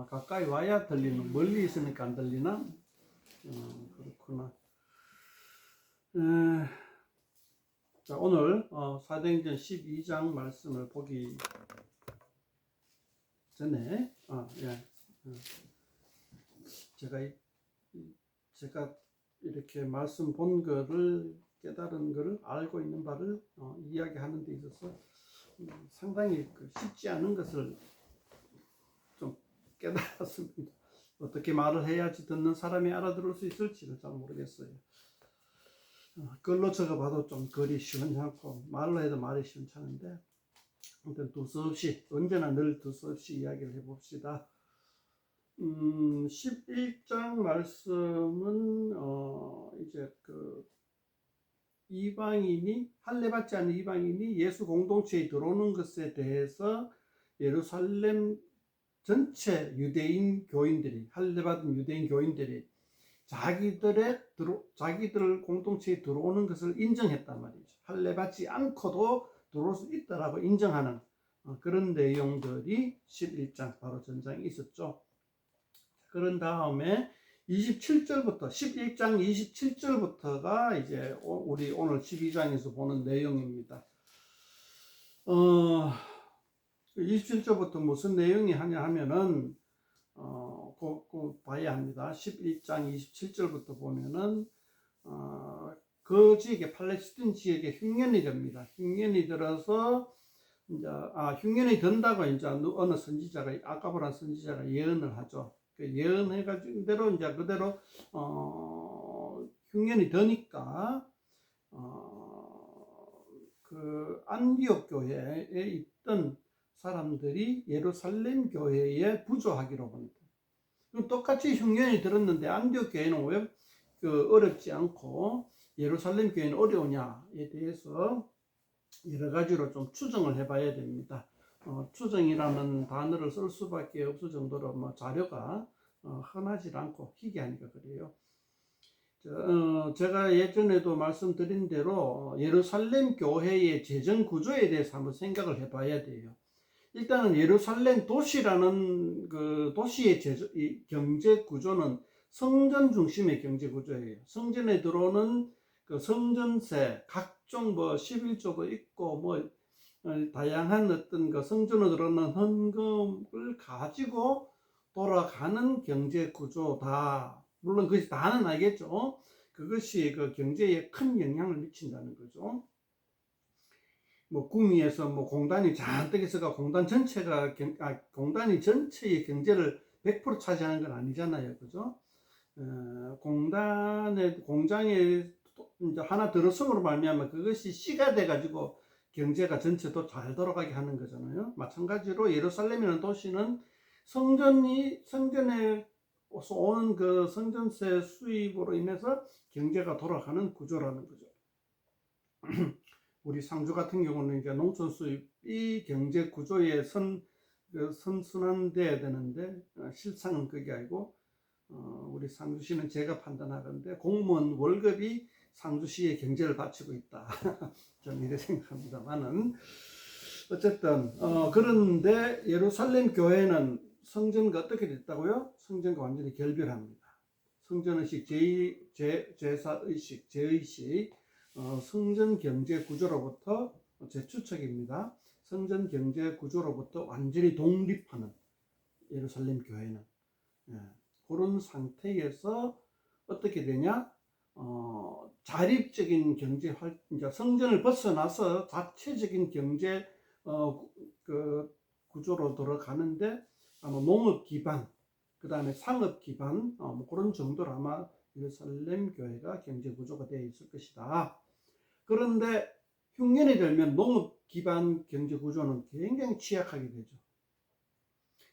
가까이 와야 들리는, 멀리 있으니까 안 들리나? 그렇구나. 자, 오늘 사도행전 12장 말씀을 보기 전에 예. 제가 이렇게 말씀 본 거를, 깨달은 거를, 알고 있는 바를 이야기하는 데 있어서 상당히 쉽지 않은 것을 좀 깨달았습니다. 어떻게 말을 해야지 듣는 사람이 알아들을 수 있을지를 잘 모르겠어요. 글로 적어봐도 좀 글이 시원찮고 말로 해도 말이 시원찮은데, 아무튼 두서없이, 언제나 늘 두서없이 이야기를 해봅시다. 11장 말씀은 이제 이방인이, 할례받지 않은 이방인이 예수 공동체에 들어오는 것에 대해서 예루살렘 전체 유대인 교인들이, 할례받은 유대인 교인들이 자기들 공동체에 들어오는 것을 인정했단 말이죠. 할례받지 않고도 들어올 수 있다라고 인정하는 그런 내용들이 11장 바로 전장에 있었죠. 그런 다음에 27절부터, 11장 27절부터가 이제 우리 오늘 12장에서 보는 내용입니다. 27절부터 무슨 내용이 하냐 하면은 봐야 합니다. 11장 27절부터 보면은 그 지역에, 팔레스틴 지역에 흉년이 됩니다. 흉년이 들어서 이제 흉년이 된다고 이제 어느 선지자가, 아가보란 선지자가 예언을 하죠. 예언해가지고 그대로 흉년이 되니까 그 안디옥 교회에 있던 사람들이 예루살렘 교회에 부조하기로 합니다. 똑같이 흉년이 들었는데 안디옥 교회는 왜 어렵지 않고 예루살렘 교회는 어려우냐에 대해서 여러 가지로 좀 추정을 해봐야 됩니다. 추정이라는 단어를 쓸 수밖에 없을 정도로 자료가 흔하지 않고 희귀하니까 그래요. 제가 예전에도 말씀드린 대로 예루살렘 교회의 재정 구조에 대해서 한번 생각을 해봐야 돼요. 일단은 예루살렘 도시라는 그 도시의 경제 구조는 성전 중심의 경제 구조예요. 성전에 들어오는 그 성전세, 각종 11조도 있고 다양한 어떤 그 성전으로 들어오는 헌금을 가지고 돌아가는 경제 구조다. 물론 그것이 다는 아니겠죠. 그것이 그 경제에 큰 영향을 미친다는 거죠. 구미에서 공단이 잔뜩 있어가 공단이 전체의 경제를 100% 차지하는 건 아니잖아요. 그죠? 공장에 이제 하나 들어섬으로 말미암아 그것이 씨가 돼가지고 경제가 전체도 잘 돌아가게 하는 거잖아요. 마찬가지로 예루살렘이라는 도시는 성전에서 오는 그 성전세 수입으로 인해서 경제가 돌아가는 구조라는 거죠. 우리 상주 같은 경우는 이제 농촌 수입이 경제 구조에 선순환돼야 되는데 실상은 그게 아니고 우리 상주시는 제가 판단하건데 공무원 월급이 상주시의 경제를 바치고 있다. 저는 이렇게 생각합니다만은 어쨌든 그런데 예루살렘 교회는 성전과 어떻게 됐다고요? 성전과 완전히 결별합니다. 성전의식, 제사의식, 제의식, 성전 경제 구조로부터 재추측입니다. 성전 경제 구조로부터 완전히 독립하는 예루살렘 교회는 그런 상태에서 어떻게 되냐? 자립적인 경제 활동, 성전을 벗어나서 자체적인 경제 구조로 들어가는데 아마 농업 기반, 그 다음에 상업 기반, 그런 정도로 아마 예루살렘 교회가 경제 구조가 되어 있을 것이다. 그런데 흉년이 들면 농업 기반 경제 구조는 굉장히 취약하게 되죠.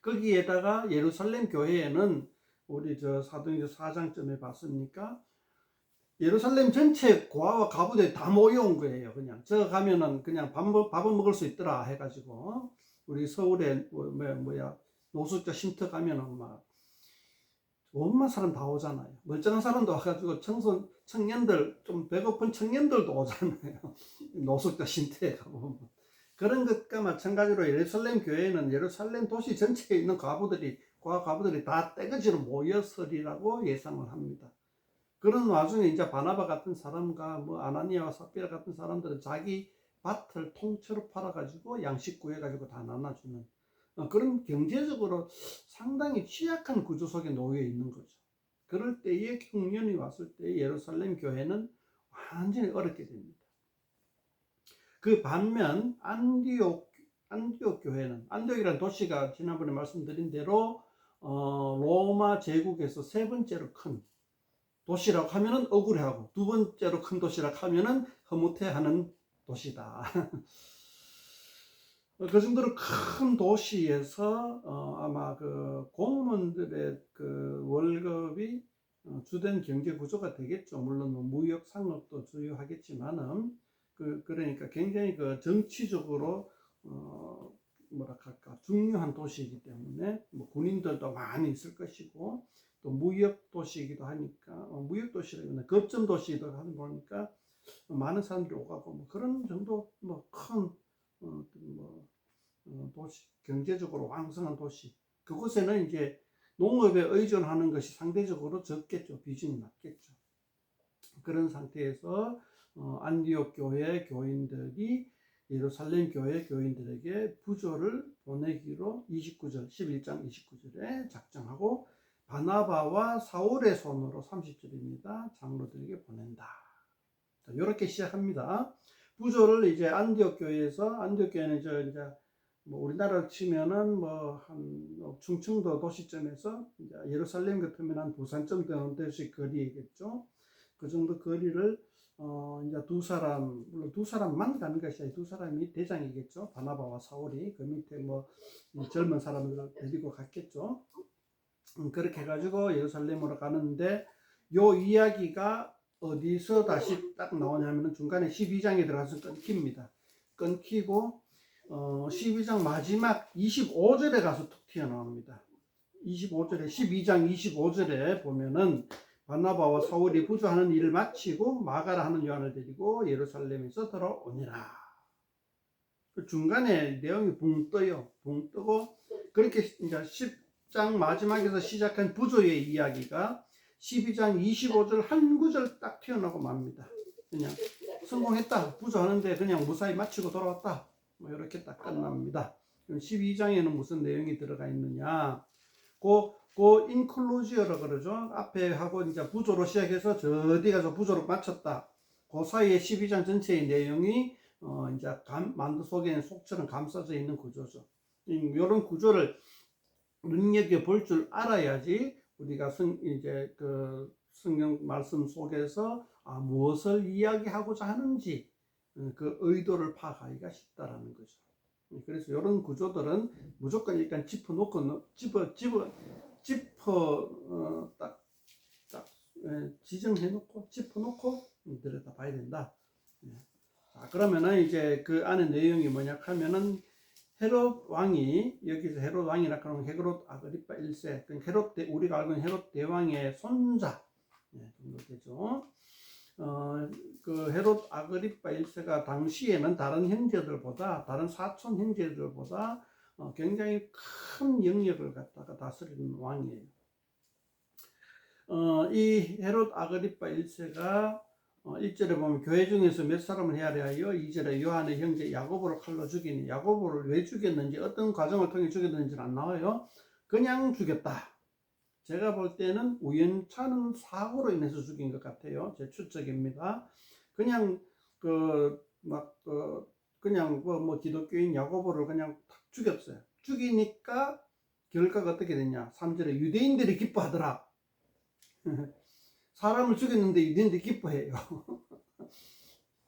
거기에다가 예루살렘 교회에는 우리 사도행전 4장쯤에 봤으니까 예루살렘 전체 고아와 가부들이 다 모여온 거예요. 그냥 저 가면은 그냥 밥은 먹을 수 있더라 해가지고 우리 서울에 노숙자 쉼터 가면은 막 온갖 사람 다 오잖아요. 멀쩡한 사람도 와가지고 청년들, 좀 배고픈 청년들도 오잖아요. 노숙자 쉼터에 가보면. 그런 것과 마찬가지로 예루살렘 교회는 예루살렘 도시 전체에 있는 과부들이 적과 과부들이 다 떼거지로 모였으리라고 예상을 합니다. 그런 와중에 이제 바나바 같은 사람과 뭐 아나니아와 삽비라 같은 사람들은 자기 밭을 통째로 팔아가지고 양식 구해가지고 다 나눠주는 그런 경제적으로 상당히 취약한 구조 속에 놓여 있는 거죠. 그럴 때에 흉년이 왔을 때 예루살렘 교회는 완전히 어렵게 됩니다. 그 반면 안디옥 교회는, 안디옥이라는 도시가 지난번에 말씀드린 대로 로마 제국에서 세 번째로 큰 도시라고 하면은 억울해하고, 두 번째로 큰 도시라고 하면은 흐뭇해하는 도시다. 그 정도로 큰 도시에서 아마 그 공무원들의 그 월급이 주된 경제 구조가 되겠죠. 물론 뭐 무역 상업도 주요하겠지만은 그러니까 굉장히 그 정치적으로 뭐랄까 중요한 도시이기 때문에 뭐 군인들도 많이 있을 것이고, 또 무역 도시이기도 하니까 무역 도시라기보다 거점 도시이기도 하다 보니까 많은 사람들이 오가고 뭐 그런 정도 뭐 큰 도시, 경제적으로 왕성한 도시, 그곳에는 이제 농업에 의존하는 것이 상대적으로 적겠죠. 비중이 낮겠죠. 그런 상태에서 안디옥 교회 교인들이 예루살렘 교회 교인들에게 부조를 보내기로 29절, 11장 29절에 작정하고 바나바와 사울의 손으로 30절입니다. 장로들에게 보낸다. 자, 이렇게 시작합니다. 부조를 이제 안디옥 교회에서, 안디옥 교회는 이제 뭐 우리나라로 치면은 뭐 한 충청도 도시점에서 이제 예루살렘 같으면 한 부산점 되는 데씩 거리겠죠. 그 정도 거리를 이제 물론 두 사람만 가는 것이 아니라 두 사람이 대장이겠죠. 바나바와 사울이 그 밑에 뭐 젊은 사람들을 데리고 갔겠죠. 그렇게 해가지고 예루살렘으로 가는데 요 이야기가 어디서 다시 딱 나오냐면은 중간에 12장에 들어가서 끊깁니다. 끊기고 12장 마지막 25절에 가서 툭 튀어나옵니다. 25절에 12장 25절에 보면은 바나바와 사울이 부조하는 일을 마치고 마가라 하는 요한을 데리고 예루살렘에서 들어오니라. 그 중간에 내용이 붕 떠요. 붕 뜨고 그렇게 이제 10장 마지막에서 시작한 부조의 이야기가 12장 25절 한 구절 딱 튀어나오고 맙니다. 그냥 성공했다. 부조하는데 그냥 무사히 마치고 돌아왔다. 뭐 이렇게 딱 끝납니다. 12장에는 무슨 내용이 들어가 있느냐? 그 인클루지어라 그러죠. 앞에 하고 이제 부조로 시작해서 저 뒤 가서 부조로 마쳤다. 그 사이에 12장 전체의 내용이 이제 만두 속에는 속처럼 감싸져 있는 구조죠. 이런 구조를 눈여겨 볼 줄 알아야지 우리가 이제 그 성경 말씀 속에서 무엇을 이야기하고자 하는지 그 의도를 파악하기가 쉽다라는 거죠. 그래서 이런 구조들은 무조건 일단 딱 지정해 놓고 짚어 놓고 들여다 봐야 된다. 자, 그러면은 이제 그 안에 내용이 뭐냐 하면은 헤롯 왕이, 여기서 헤롯 왕이라 그러면 헤롯 아그리파 1세, 우리가 알고 있는 헤롯 대왕의 손자 정도 되죠. 그 헤롯 아그리파 1세가 당시에는 다른 사촌 형제들보다 굉장히 큰 영역을 갖다가 다스리는 왕이에요. 이 헤롯 아그리파 1세가 1절에 보면 교회 중에서 몇 사람을 헤아려하여 2절에 요한의 형제 야고보를 칼로 죽이니, 야고보를 왜 죽였는지, 어떤 과정을 통해 죽였는지는 안 나와요. 그냥 죽였다. 제가 볼 때는 우연찮은 사고로 인해서 죽인 것 같아요. 제 추측입니다. 그냥 그냥 기독교인 야고보를 그냥 탁 죽였어요. 죽이니까 결과가 어떻게 됐냐? 3절에 유대인들이 기뻐하더라. 사람을 죽였는데 유대인들이 기뻐해요.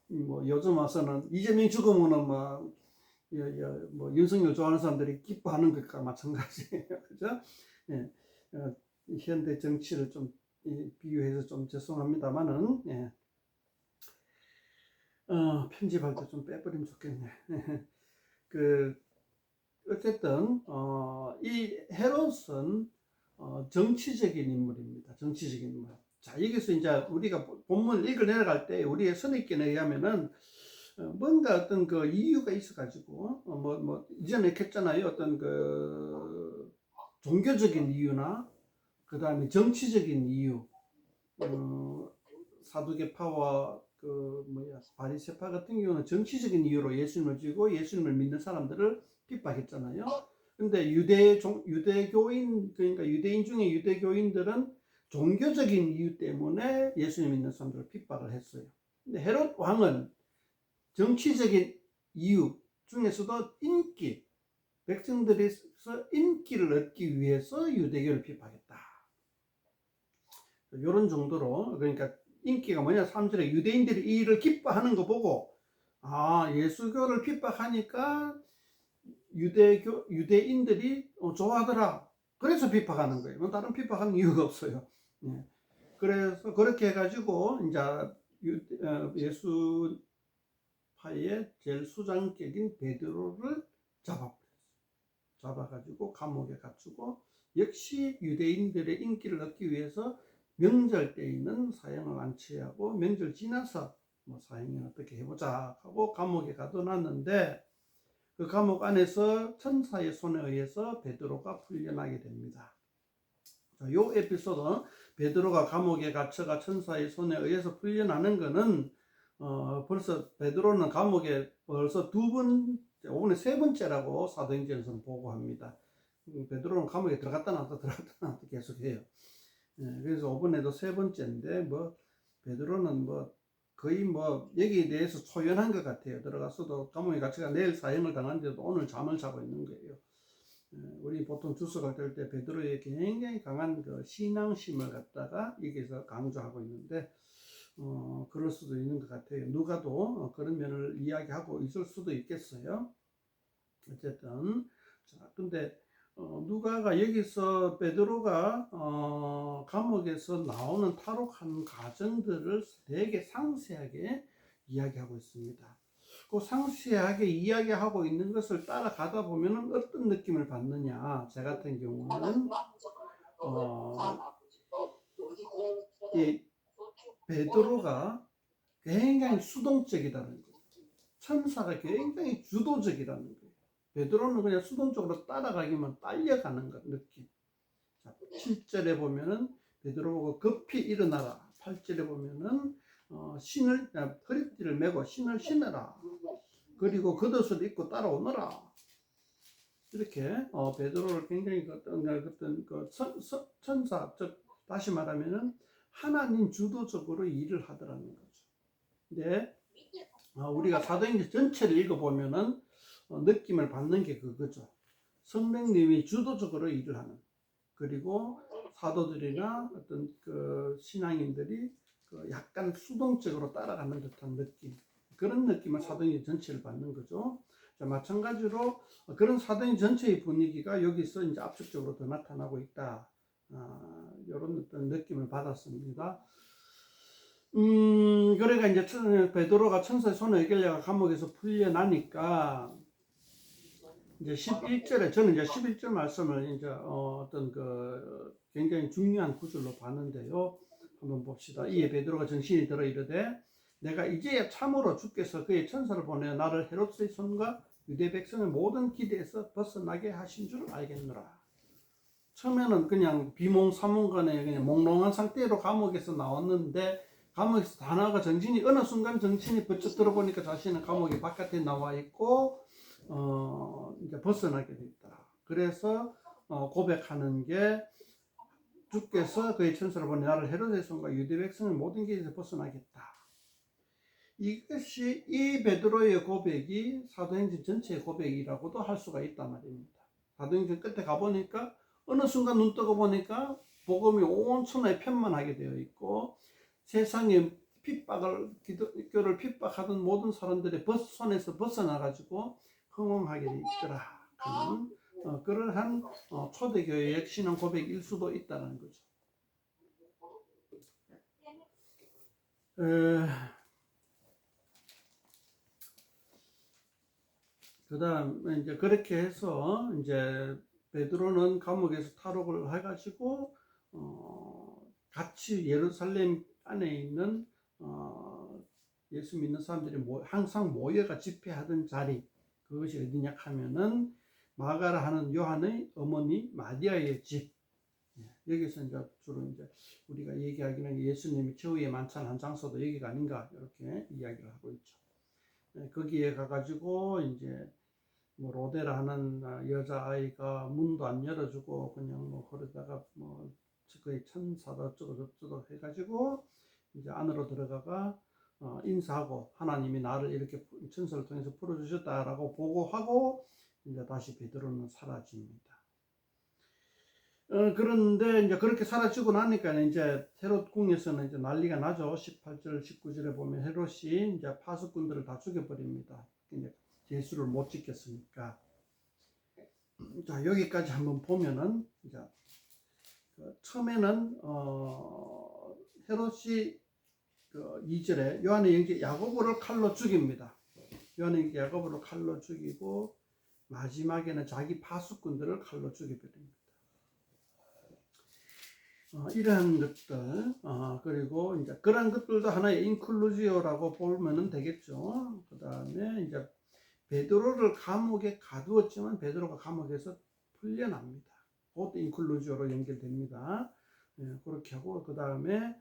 뭐 요즘 와서는 이재명 죽으면은 뭐 윤석열 좋아하는 사람들이 기뻐하는 것과 마찬가지예요. 그죠? 예. 현대 정치를 좀 비유해서 좀 죄송합니다만은, 예. 편집할 때 좀 빼버리면 좋겠네. 어쨌든 이 헤롯은 정치적인 인물입니다. 정치적인 인물. 자, 여기서 이제 우리가 본문을 읽어 내려갈 때 우리의 선입견에 의하면은 뭔가 어떤 그 이유가 있어가지고 이전에 했잖아요. 어떤 종교적인 이유나 그 다음에 정치적인 이유, 사두개파와 바리새파 같은 경우는 정치적인 이유로 예수님을 지고 예수님을 믿는 사람들을 핍박했잖아요. 근데 유대교인, 그러니까 유대인 중에 유대교인들은 종교적인 이유 때문에 예수님 믿는 사람들을 핍박을 했어요. 근데 헤롯 왕은 정치적인 이유 중에서도 인기, 백성들에서 인기를 얻기 위해서 유대교를 핍박했다. 이런 정도로, 그러니까 인기가 뭐냐, 3절에 유대인들이 이 일을 기뻐하는 거 보고, 아, 예수교를 핍박하니까 유대인들이 좋아하더라. 그래서 핍박하는 거예요. 뭐 다른 핍박하는 이유가 없어요. 예. 그래서 그렇게 해가지고 이제 예수파의 제일 수장격인 베드로를 잡아가지고 감옥에 갇히고, 역시 유대인들의 인기를 얻기 위해서 명절 때에는 사형을 안 취하고 명절 지나서 뭐 사형을 어떻게 해보자 하고 감옥에 가둬놨는데, 그 감옥 안에서 천사의 손에 의해서 베드로가 풀려나게 됩니다. 이 에피소드, 베드로가 감옥에 갇혀가 천사의 손에 의해서 풀려나는 것은 벌써 베드로는 감옥에 벌써 이번에 세 번째라고 사도행전에서는 보고합니다. 베드로는 감옥에 들어갔다 나왔다 계속해요. 그래서 이번에도 세 번째인데, 베드로는 거의 여기에 대해서 초연한 것 같아요. 들어가서도 감옥에 갇혀가 내일 사형을 당하는데도 오늘 잠을 자고 있는 거예요. 우리 보통 주석을 뗄 때 베드로의 굉장히 강한 그 신앙심을 갖다가 여기서 강조하고 있는데, 그럴 수도 있는 것 같아요. 누가도 그런 면을 이야기하고 있을 수도 있겠어요. 어쨌든, 자, 근데 누가가 여기서 베드로가 감옥에서 나오는 탈옥하는 과정들을 되게 상세하게 이야기하고 있습니다. 그 상세하게 이야기하고 있는 것을 따라가다 보면 어떤 느낌을 받느냐. 제 같은 경우는 이 베드로가 굉장히 수동적이라는 거예요. 천사가 굉장히 주도적이라는 거예요. 베드로는 그냥 수동적으로 따라가기만 딸려가는 것 느낌. 자, 7절에 보면은 베드로 보고 급히 일어나라. 8절에 보면은 허리띠를 메고 신을 신어라. 그리고 겉옷을 입고 따라오너라. 이렇게 베드로를 굉장히 천사, 즉 다시 말하면은 하나님 주도적으로 일을 하더라는 거죠. 근데 우리가 사도행전 전체를 읽어보면은 느낌을 받는 게 그거죠. 성령님이 주도적으로 일을 하는, 그리고 사도들이나 어떤 그 신앙인들이 약간 수동적으로 따라가는 듯한 느낌, 그런 느낌을 사도행전 전체를 받는 거죠. 자, 마찬가지로 그런 사도행전 전체의 분위기가 여기서 이제 압축적으로 더 나타나고 있다. 이런 어떤 느낌을 받았습니다. 그러니까 이제 베드로가 천사의 손에 끌려가 감옥에서 풀려나니까 이제 11절에 저는 이제 11절 말씀을 이제 어떤 그 굉장히 중요한 구절로 봤는데요. 한번 봅시다. 이에 베드로가 정신이 들어 이르되 내가 이제야 참으로 주께서 그의 천사를 보내 나를 헤롯의 손과 유대 백성의 모든 기대에서 벗어나게 하신 줄 알겠노라. 처음에는 그냥 비몽사몽간에 그냥 몽롱한 상태로 감옥에서 나왔는데, 감옥에서 다 나가 정신이 어느 순간 정신이 번쩍 들어보니까 자신은 감옥의 바깥에 나와 있고 이제 벗어나게 됐다. 그래서 고백하는 게 주께서 그의 천사를 보내 나를 헤롯의 손과 유대 백성의 모든 길에서 벗어나겠다. 이것이 이 베드로의 고백이 사도행전 전체의 고백이라고도 할 수가 있단 말입니다. 사도행전 끝에 가보니까 어느 순간 눈 뜨고 보니까 복음이 온 천하에 편만하게 되어 있고, 세상에 기독교를 핍박하던 모든 사람들의 손에서 벗어나가지고 흥황하게 돼 있더라. 그러한 초대교회의 신앙 고백일 수도 있다는 거죠. 그 다음 이제 그렇게 해서 이제 베드로는 감옥에서 탈옥을 해가지고 같이 예루살렘 안에 있는 예수 믿는 사람들이 항상 모여가 집회하던 자리, 그것이 어디냐 하면은 마가라 하는 요한의 어머니 마리아의 집. 여기서 이제 주로 이제 우리가 얘기하기는 예수님이 최후의 만찬한 장소도 여기가 아닌가 이렇게 이야기를 하고 있죠. 거기에 가가지고 이제 뭐 로데라 하는 여자아이가 문도 안 열어주고 그냥 뭐 그러다가 뭐 거의 천사다 어쩌고 저쩌고 해가지고 이제 안으로 들어가가 인사하고 하나님이 나를 이렇게 천사를 통해서 풀어주셨다라고 보고하고 이제 다시 베드로는 사라집니다. 그런데 이제 그렇게 사라지고 나니까 이제 헤롯 궁에서는 이제 난리가 나죠. 18절, 19절에 보면 헤롯이 이제 파수꾼들을 다 죽여버립니다. 이제 예수를 못 지켰으니까. 자, 여기까지 한번 보면은 이제 처음에는 헤롯이 2절에 요한의 형제 야고보를 칼로 죽입니다. 요한의 형제 야고보를 칼로 죽이고 마지막에는 자기 파수꾼들을 칼로 죽여버립니다. 이러한 것들, 그리고 이제 그런 것들도 하나의 인클루지오라고 보면은 되겠죠. 그 다음에 이제 베드로를 감옥에 가두었지만 베드로가 감옥에서 풀려납니다. 그것도 인클루지오로 연결됩니다. 그렇게 하고 그 다음에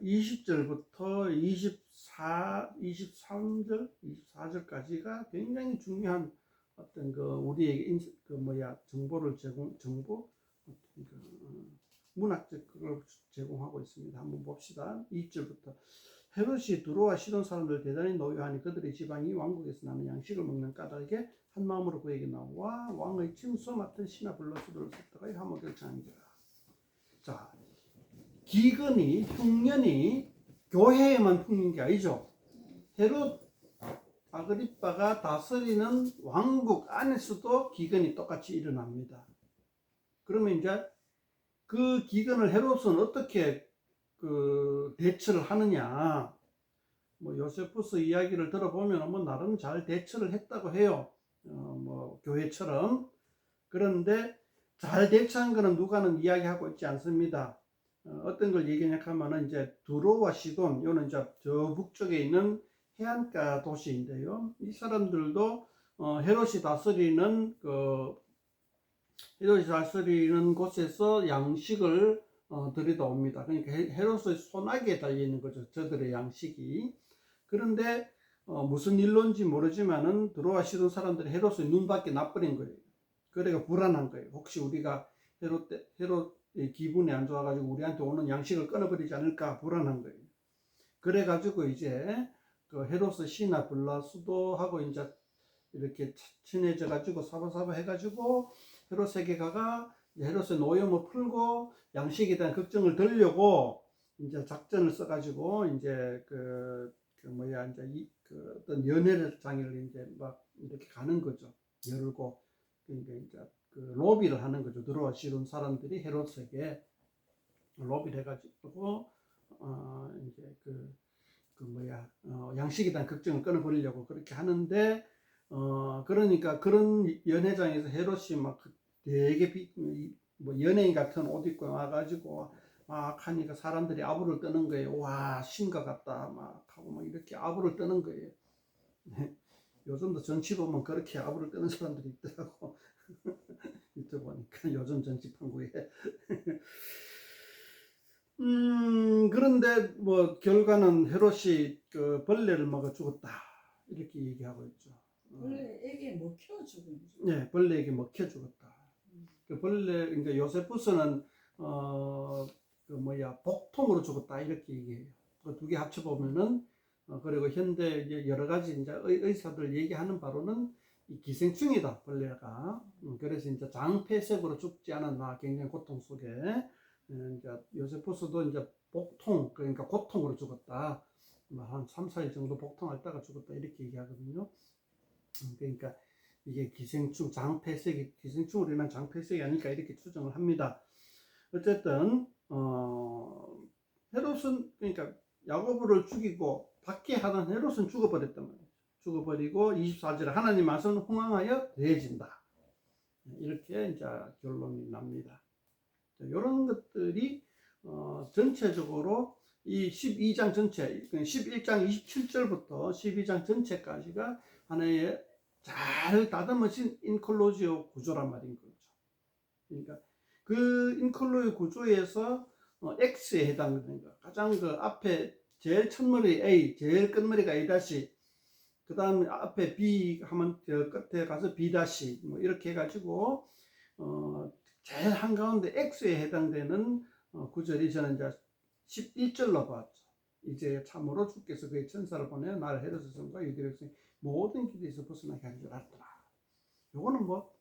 20절부터 23절, 24절까지가 굉장히 중요한 어떤 우리에게 정보를 정보 문학적 그걸 제공하고 있습니다. 한번 봅시다. 2절부터 헤롯이 두로와 시돈 사람들 대단히 노여하니 그들의 지방이 왕국에서 나는 양식을 먹는 까닭에 한 마음으로 그에게 나와 왕의 침소 맡은 시나 블러스를 섞다가 함옥에 장기라. 자, 기근이 흉년이 교회에만 풍긴 게 아니죠. 헤롯 아그리빠가 다스리는 왕국 안에서도 기근이 똑같이 일어납니다. 그러면 이제 그 기근을 헤롯은 어떻게 대처를 하느냐? 뭐 요세푸스 이야기를 들어보면 뭐 나름 잘 대처를 했다고 해요. 뭐 교회처럼. 그런데 잘 대처한 거는 누가는 이야기하고 있지 않습니다. 어떤 걸 얘기하냐면은 이제 두로와 시돈, 요는 이제 저 북쪽에 있는 해안가 도시인데요. 이 사람들도 헤롯이 다스리는 곳에서 양식을 들여다옵니다. 그러니까 헤롯의 손아귀에 달려 있는 거죠. 저들의 양식이. 그런데 무슨 일론지 모르지만은 두로와 시돈 사람들이 헤롯의 눈밖에 나버린 거예요. 그래가 불안한 거예요. 혹시 우리가 헤롯의 기분이 안 좋아가지고 우리한테 오는 양식을 끊어버리지 않을까 불안한 거예요. 그래가지고 이제 헤롯의 시나 블라스도 하고 이제 이렇게 친해져가지고 사바사바 해가지고 헤롯에게 가가 헤롯의 노염을 풀고 양식에 대한 걱정을 덜려고 이제 작전을 써가지고 이제 이제 어떤 연회를 장을 이제 막 이렇게 가는 거죠. 열고 그러니까 이제 로비를 하는 거죠. 들어와 시론 사람들이 헤롯에게 로비를 해가지고 이제 양식에 대한 걱정을 끊어버리려고 그렇게 하는데 그러니까 그런 연회장에서 헤롯이 막 되게 뭐 연예인 같은 옷 입고 와가지고 막 하니까 사람들이 아부를 떠는 거예요. 와, 신과 같다 막 하고 막 이렇게 아부를 떠는 거예요. 요즘도 정치 보면 그렇게 아부를 떠는 사람들이 있더라고. 유튜브 보니까 요즘 정치 판국에. 그런데 뭐 결과는 헤롯이 벌레를 먹어 죽었다 이렇게 얘기하고 있죠. 벌레에게 먹혀 죽은 거죠. 네, 벌레에게 먹혀 죽었다. 그러니까 요세푸스는 복통으로 죽었다 이렇게 얘기해요. 그 두 개 합쳐 보면은 그리고 현대 이제 여러 가지 이제 의사들 얘기하는 바로는 이 기생충이다 벌레가. 그래서 이제 장폐색으로 죽지 않았나 굉장히 고통 속에. 이제 요세푸스도 이제 복통 그러니까 고통으로 죽었다. 한 3, 4일 정도 복통하다가 죽었다 이렇게 얘기하거든요. 그러니까 이게 기생충, 기생충으로 인한 장폐색이 아닐까 이렇게 추정을 합니다. 어쨌든 헤롯은 그러니까 야고보를 죽이고 밖에 하던 헤롯은 죽어버렸단 말이에요. 죽어버리고 24절에 하나님 말씀은 흥황하여 대해진다. 이렇게 이제 결론이 납니다. 이런 것들이 전체적으로 이 12장 전체, 11장 27절부터 12장 전체까지가 하나의 잘 다듬어진 인클로지오 구조란 말인 거죠. 그러니까 그 인클로지오 구조에서 X에 해당되는 거, 가장 그 앞에 제일 첫머리 A, 제일 끝머리가 A 다시, 그 다음에 앞에 B 하면 저 끝에 가서 B 다시, 뭐 이렇게 해가지고 제일 한가운데 X에 해당되는 구절이 저는 이제 11절로 봤죠. 이제 참으로 주께서 그의 천사를 보내 나를 헤롯의 성과 유대 백성 모든 길에서 벗어나게 한 줄 알더라. 요거는 뭐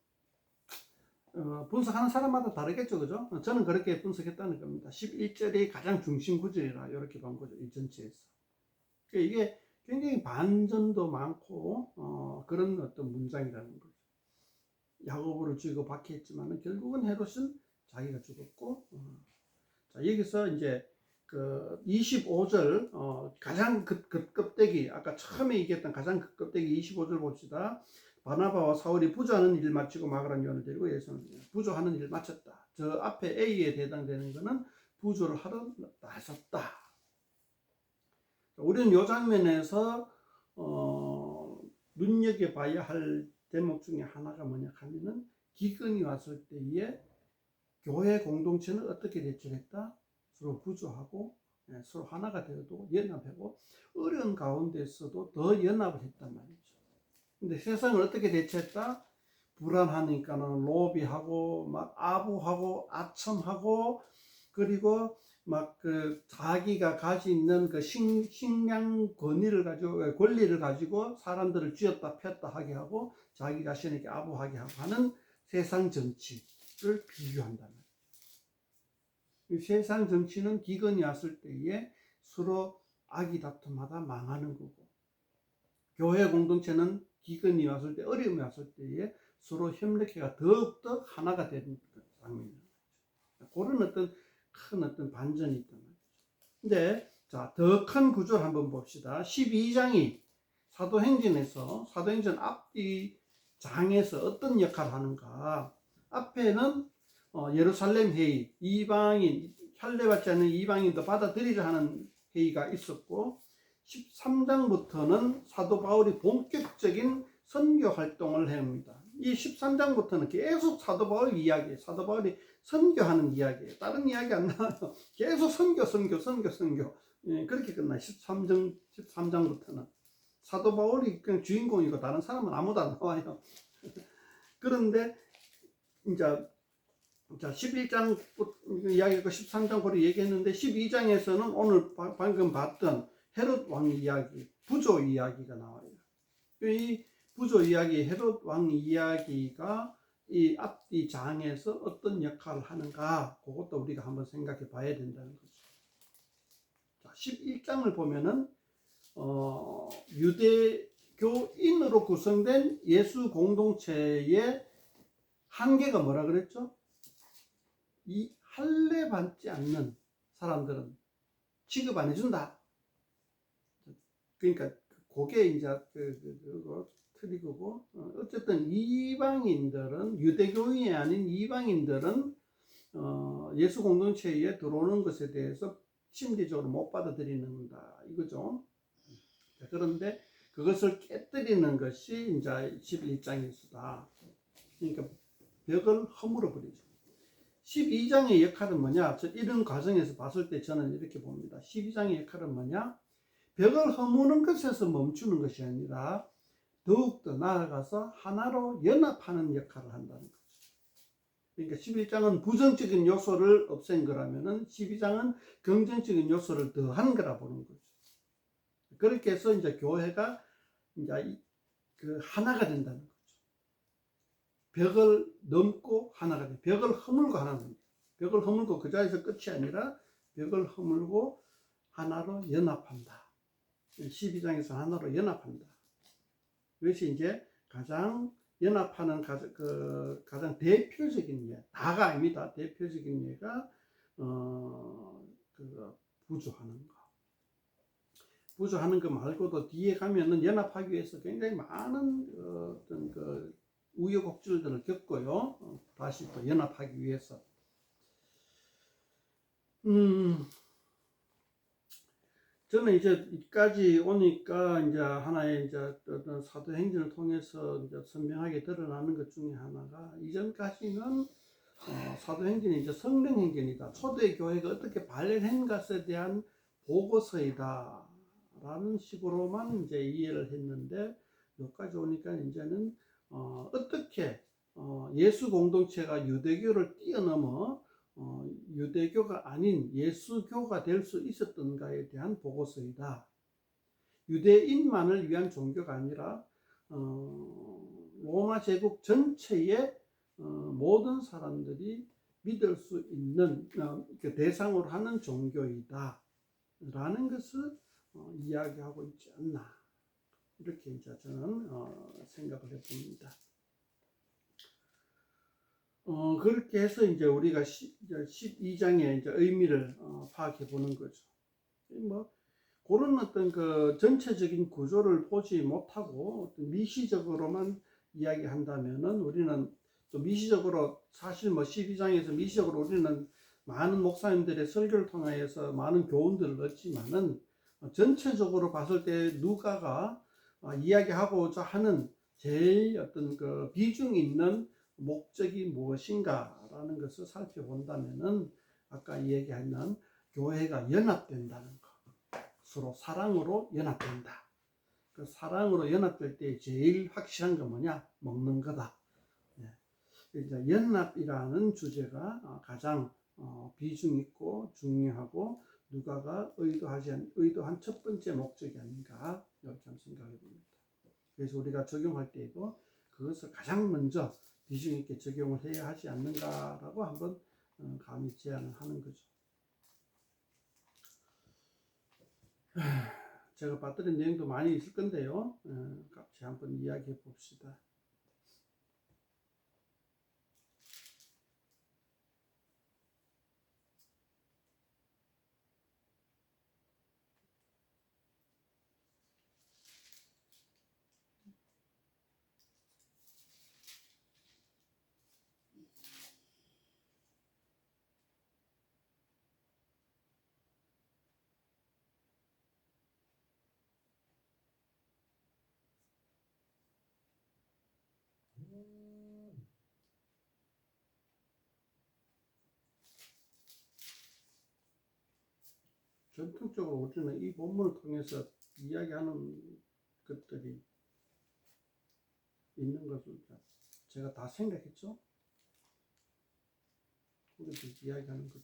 분석하는 사람마다 다르겠죠, 그죠? 저는 그렇게 분석했다는 겁니다. 11절이 가장 중심 구절이라 이렇게 본 거죠, 이 전체에서. 그러니까 이게 굉장히 반전도 많고 그런 어떤 문장이라는 거죠. 야고보를 죽이고 박해했지만 결국은 헤롯은 자기가 죽었고, 자 여기서 이제 그 25절 가장 껍데기, 아까 처음에 얘기했던 가장 껍데기 25절 봅시다. 바나바와 사울이 부조하는 일 마치고 마가란 요한을 데리고 예수는 부조하는 일 마쳤다. 저 앞에 A에 해당되는 거는 부조를 하러 나섰다. 우리는 이 장면에서 눈여겨봐야 할 대목 중에 하나가 뭐냐 하면은 기근이 왔을 때에 교회 공동체는 어떻게 대처했다? 서로 부조하고 서로 하나가 되어도 연합하고 어려운 가운데서도 더 연합을 했단 말이죠. 근데 세상을 어떻게 대처했다? 불안하니까는 로비하고 막 아부하고 아첨하고 그리고 막 그 자기가 가지고 있는 그 식량 권리를 가지고 사람들을 쥐었다 폈다 하게 하고 자기 자신에게 아부하게 하고 하는 세상 정치를 비교한다. 세상 정치는 기근이 왔을 때에 서로 악의 다툼하다 망하는 거고, 교회 공동체는 기근이 왔을 때, 어려움이 왔을 때에 서로 협력해가 더욱더 하나가 되는 장면이에요. 그런 어떤 큰 어떤 반전이 있단 말이죠. 근데 자, 더 큰 구조를 한번 봅시다. 12장이 사도행전 앞뒤 장에서 어떤 역할을 하는가. 앞에는 예루살렘 회의, 이방인, 할례받지 않는 이방인도 받아들이려 하는 회의가 있었고, 13장부터는 사도 바울이 본격적인 선교 활동을 합니다. 이 13장부터는 계속 사도 바울이 선교하는 이야기예요. 다른 이야기 안 나와요. 계속 선교. 예, 그렇게 끝나요. 13장부터는. 사도 바울이 그냥 주인공이고 다른 사람은 아무도 안 나와요. 그런데 이제 11장 이야기고 13장 고리 얘기했는데 12장에서는 오늘 방금 봤던 헤롯 왕 이야기, 부조 이야기가 나와요. 이 부조 이야기, 헤롯 왕 이야기가 이 앞뒤 장에서 어떤 역할을 하는가, 그것도 우리가 한번 생각해 봐야 된다는 거죠. 자, 11장을 보면은 유대교인으로 구성된 예수 공동체의 한계가 뭐라 그랬죠? 이 할례 받지 않는 사람들은 취급 안 해준다. 그러니까 그게 이제 틀리고 어쨌든 이방인들은, 유대교인이 아닌 이방인들은 예수 공동체에 들어오는 것에 대해서 심리적으로 못 받아들이는다 이거죠. 그런데 그것을 깨뜨리는 것이 이제 11장에서다. 그러니까 벽을 허물어 버리죠. 12장의 역할은 뭐냐? 이런 과정에서 봤을 때 저는 이렇게 봅니다. 12장의 역할은 뭐냐? 벽을 허무는 것에서 멈추는 것이 아니라 더욱더 나아가서 하나로 연합하는 역할을 한다는 거죠. 그러니까 11장은 부정적인 요소를 없앤 거라면은 12장은 긍정적인 요소를 더한 거라 보는 거죠. 그렇게 해서 이제 교회가 이제 그 하나가 된다는 거죠. 벽을 넘고 하나가 돼. 벽을 허물고 하나가 됩니다. 벽을 허물고 그 자리에서 끝이 아니라 벽을 허물고 하나로 연합한다. 12장에서 하나로 연합한다. 이것이 이제 가장 연합하는 가장 대표적인 예, 다가 아닙니다. 대표적인 예가 부조하는 거. 부조하는 거 말고도 뒤에 가면은 연합하기 위해서 굉장히 많은 어떤 우여곡절들을 겪고요. 다시 또 연합하기 위해서. 저는 이제 이까지 오니까 이제 하나의 이제 어떤 사도행전을 통해서 이제 선명하게 드러나는 것 중에 하나가, 이전까지는 사도행전이 이제 성령행전이다, 초대 교회가 어떻게 발현한 것에 대한 보고서이다 라는 식으로만 이제 이해를 했는데, 여기까지 오니까 이제는 어떻게 예수 공동체가 유대교를 뛰어넘어 유대교가 아닌 예수교가 될 수 있었던가에 대한 보고서이다. 유대인만을 위한 종교가 아니라 로마 제국 전체의 모든 사람들이 믿을 수 있는 그 대상으로 하는 종교이다 라는 것을 이야기하고 있지 않나, 이렇게 이제 저는 생각을 해봅니다. 그렇게 해서 이제 우리가 12장의 이제 의미를 파악해 보는 거죠. 뭐 그런 어떤 그 전체적인 구조를 보지 못하고 어떤 미시적으로만 이야기한다면은, 우리는 또 미시적으로, 사실 뭐 12장에서 미시적으로 우리는 많은 목사님들의 설교를 통해서 많은 교훈들을 얻지만은, 전체적으로 봤을 때 누가가 이야기하고자 하는 제일 어떤 그 비중 있는 목적이 무엇인가라는 것을 살펴본다면은, 아까 얘기한 교회가 연합된다는 것, 서로 사랑으로 연합된다. 그 사랑으로 연합될 때 제일 확실한 건 뭐냐? 먹는 거다. 이제 연합이라는 주제가 가장 비중 있고 중요하고, 누가가 의도한 첫 번째 목적이 아닌가, 이렇게 한번 생각해 봅니다. 그래서 우리가 적용할 때에도 그것을 가장 먼저 비중 있게 적용을 해야 하지 않는가라고 한번 감히 제안을 하는 거죠. 제가 봤던 내용도 많이 있을 건데요. 같이 한번 이야기해 봅시다. 전통적으로 우리는 이 본문을 통해서 이야기하는 것들이 있는 것을 제가 다 생각했죠. 우리도 이야기하는 것도.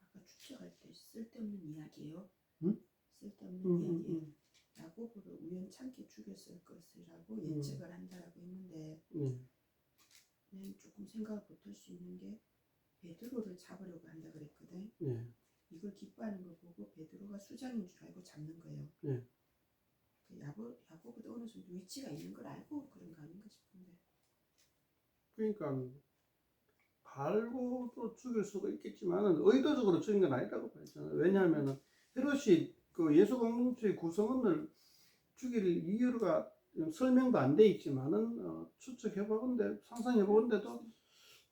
아까 추측할 때 쓸데없는 이야기예요. 응? 쓸데없는 이야기예요. 야고보를 우연찮게 죽였을 것이라고 예측을 한다라고 했는데, 난 조금 생각을 못할 수 있는 게, 베드로를 잡으려고 한다 그랬거든. 이걸 기뻐하는 걸 보고 베드로가 수장인 줄 알고 잡는 거예요. 그 야고보도 어느 정도 위치가 있는 걸 알고 그런 거 아닌가 싶은데. 그러니까 알고도 죽일 수가 있겠지만 의도적으로 죽인 건 아니라고 봐요. 왜냐하면 헤롯이 그 예수 공동체의 구성원을 죽일 이유가 설명도 안 돼 있지만은 추측해보건데, 상상해보건데도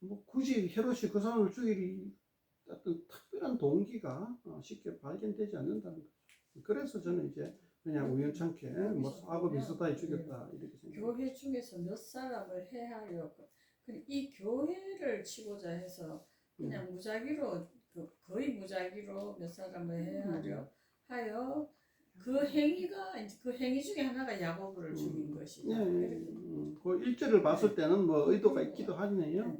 뭐 굳이 헤롯이 그 사람을 죽일 어떤 특별한 동기가 쉽게 발견되지 않는다는 거죠. 그래서 저는 이제 그냥 우연찮게 뭐 하고 비슷하게 죽였다, 이렇게 생각해요. 교회 중에서 몇 사람을 해하려고, 이 교회를 치고자 해서 그냥 무작위로, 거의 무작위로 몇 사람을 해하려 하여 그 행위가, 이제 그 행위 중에 하나가 야고보를 죽인 것이다. 그 일절을 봤을 때는 뭐 의도가 있기도 하네요.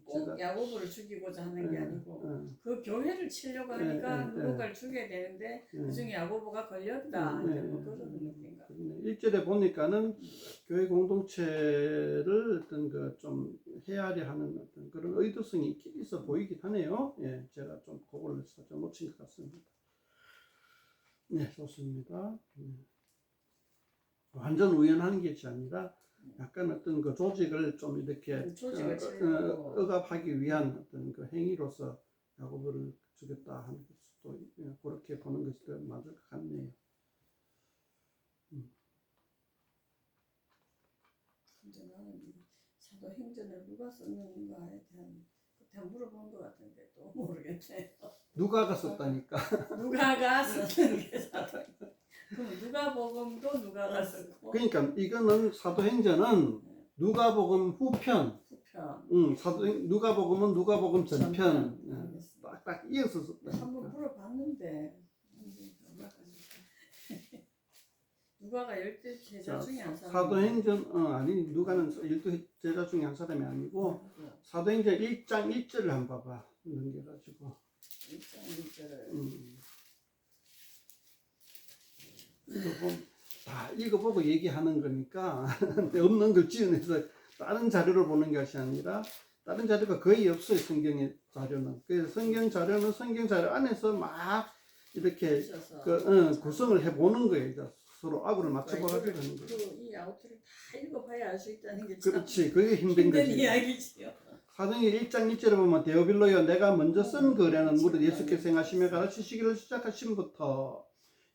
꼭 야고보를 죽이고자 하는 게 아니고 그 교회를 치려고 하니까 누군가를 죽여야 되는데 그 중에 야고보가 걸렸다. 뭐 그런 느낌인가. 1절에 보니까는 교회 공동체를 어떤 그 좀 헤아려 하는 어떤 그런 의도성이 있어 보이긴 하네요. 제가 좀 그걸 살짝 놓친 것 같습니다. 네, 좋습니다. 완전 우연한 것이 아니라 약간 어떤 그 조직을 좀 이렇게 억압하기 위한 어떤 그 행위로서 야고보를 죽였다 하는 것도 그렇게 보는 것이 더 맞을 것 같네요. 사도행전을 누가 썼는가에 대한 그때 물어본 것 같은데 또 모르겠네요. 누가가 썼다니까. 누가가 썼는 게 사도행전. 그럼 누가복음도 누가가 썼고 그러니까 이거는 사도행전은 누가복음 후편, 후편. 누가복음은 누가복음 전편, 알겠습니다. 딱딱 이어서 한번 썼다니까. 물어봤는데 누가가 10대 제자 중에 한 사람. 사도행전 아니 누가는 12 제자 중에 한 사람이 아니고 사도행전 1장 1절을 한번 봐봐. 넘겨가지고 1장 1절을 다 읽어보고 얘기하는 거니까 없는 걸 지어내서 다른 자료를 보는 것이 아니라 다른 자료가 거의 없어요. 성경의 자료는. 그래서 성경 자료는 성경 자료 안에서 막 이렇게 구성을 해보는 거예요. 서로 악을 맞춰봐가지고 하는 거예요. 이 아우트를 다 읽어봐야 알 수 있다는 게 참 그렇지. 그게 힘든 힘든 거지. 이야기지요. 사도행전 1장 1절에 보면 데오빌로여 내가 먼저 쓴 글에는 무릇 예수께서 행하시며 가르치시기를 시작하신부터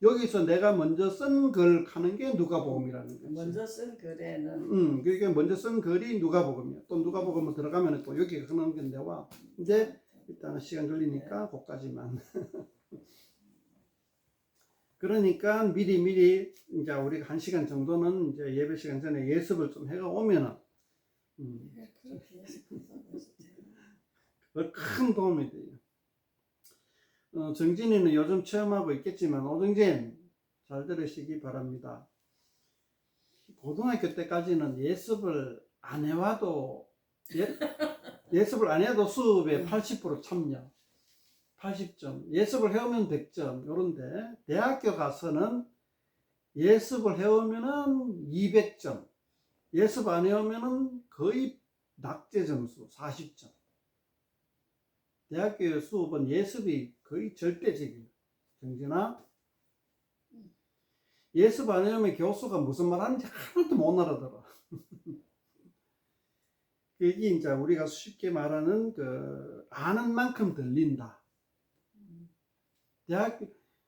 여기서 내가 먼저 쓴 글 하는 게 누가복음이라는 거지. 먼저 쓴 글에는 그게 먼저 쓴 글이 누가복음이야. 또 누가복음을 들어가면 또 여기 하는 건데와 이제 일단은 시간 걸리니까 그까지만. 그러니까 미리 이제 우리가 1시간 정도는 이제 예배 시간 전에 예습을 좀 해가 오면은 그렇게 해서 큰 도움이 돼요. 정진이는 요즘 체험하고 있겠지만 오정진 잘 들으시기 바랍니다. 고등학교 때까지는 예습을 안 해와도 예습을 안 해도 수업에 80% 참여 80점, 예습을 해오면 100점 요런데 대학교 가서는 예습을 해오면은 200점, 예습 안 해오면은 거의 낙제 점수 40점. 대학교 수업은 예습이 거의 절대적이에요. 정진아, 예습 안 해오면 교수가 무슨 말 하는지 하나도 못 알아들어. 그게 이제 우리가 쉽게 말하는 그 아는 만큼 들린다.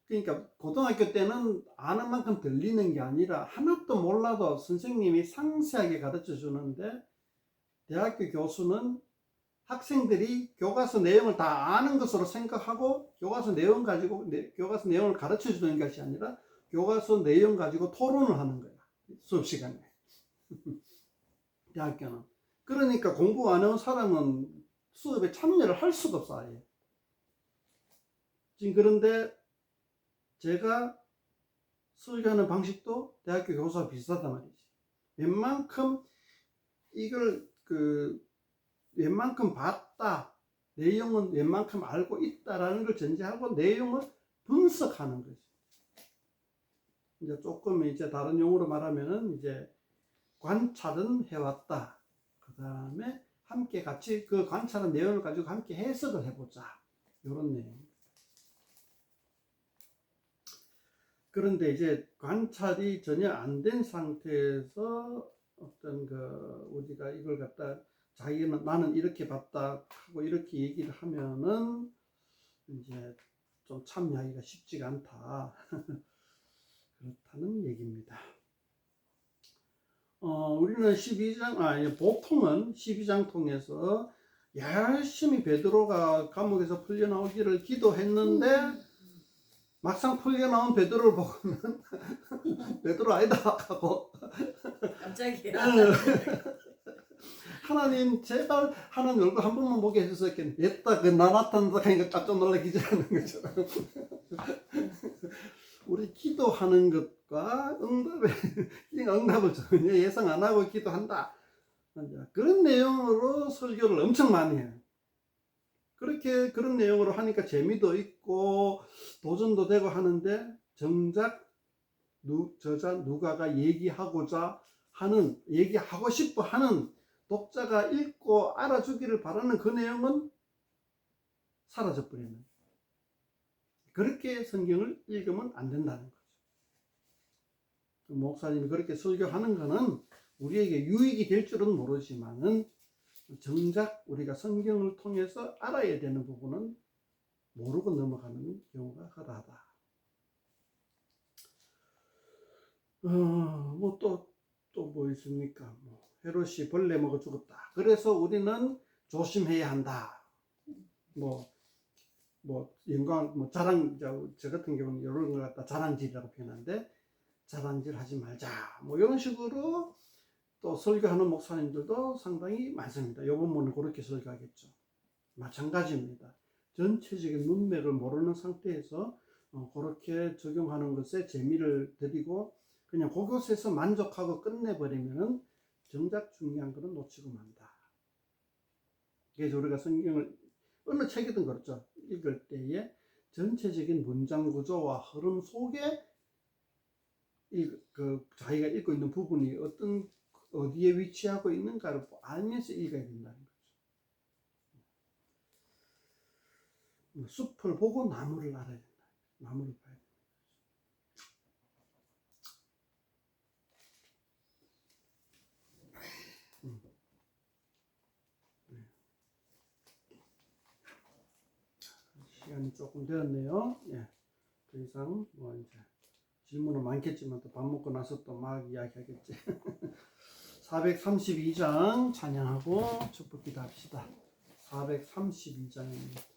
그러니까 고등학교 때는 아는 만큼 들리는 게 아니라 하나도 몰라도 선생님이 상세하게 가르쳐 주는데 대학교 교수는 학생들이 교과서 내용을 다 아는 것으로 생각하고 교과서 내용 가지고 교과서 내용을 가르쳐 주는 것이 아니라 교과서 내용 가지고 토론을 하는 거야. 수업 시간에. 대학교는. 그러니까 공부 안 해온 사람은 수업에 참여를 할 수가 없어 아예. 지금 그런데 제가 설교하는 방식도 대학교 교수와 비슷하단 말이지. 웬만큼 이걸 웬만큼 봤다. 내용은 웬만큼 알고 있다라는 걸 전제하고 내용을 분석하는 거지. 이제 조금 이제 다른 용어로 말하면은 이제 관찰은 해왔다. 그 다음에 함께 같이 그 관찰한 내용을 가지고 함께 해석을 해보자. 이런 내용. 그런데 이제 관찰이 전혀 안 된 상태에서 어떤 우리가 이걸 갖다 자기는 나는 이렇게 봤다 하고 이렇게 얘기를 하면은 이제 좀 참여하기가 쉽지가 않다. 그렇다는 얘기입니다. 우리는 보통은 12장 통해서 열심히 베드로가 감옥에서 풀려나오기를 기도했는데 막상 풀려나온 베드로를 보면 베드로 아니다 하고 깜짝이야. 하나님 제발 하나님 얼굴 한 번만 보게 해주셨겠네. 됐다 나 나타난다 하니까 깜짝 놀라 기절하는 것처럼 우리 기도하는 것과 응답을 전혀 예상 안 하고 기도한다. 그런 내용으로 설교를 엄청 많이 해요. 그런 내용으로 하니까 재미도 있고 도전도 되고 하는데 정작 저자 누가가 얘기하고 싶어 하는 독자가 읽고 알아주기를 바라는 그 내용은 사라져 버리는. 그렇게 성경을 읽으면 안 된다는 거죠. 목사님이 그렇게 설교하는 거는 우리에게 유익이 될 줄은 모르지만은 정작 우리가 성경을 통해서 알아야 되는 부분은 모르고 넘어가는 경우가 허다하다. 뭐 있습니까? 헤롯이 벌레 먹어 죽었다. 그래서 우리는 조심해야 한다. 영광, 자랑, 저 같은 경우는 이런 걸 갖다 자랑질이라고 표현하는데, 자랑질 하지 말자. 이런 식으로 또 설교하는 목사님들도 상당히 많습니다. 요 본문은 그렇게 설교하겠죠. 마찬가지입니다. 전체적인 문맥을 모르는 상태에서 그렇게 적용하는 것에 재미를 들이고 그냥 그것에서 만족하고 끝내버리면은 정작 중요한 것은 놓치고 만다. 그래서 우리가 성경을 어느 책이든 그렇죠. 읽을 때에 전체적인 문장 구조와 흐름 속에 자기가 읽고 있는 부분이 어디에 위치하고 있는가를 알면서 읽어야 된다는 거죠. 숲을 보고 나무를 알아야 된다. 나무를 봐야 된다. 시간이 조금 되었네요. 예. 더 이상 이제 질문은 많겠지만 또 밥 먹고 나서 또 막 이야기하겠지. 432장 찬양하고 축복기도 합시다. 432장입니다.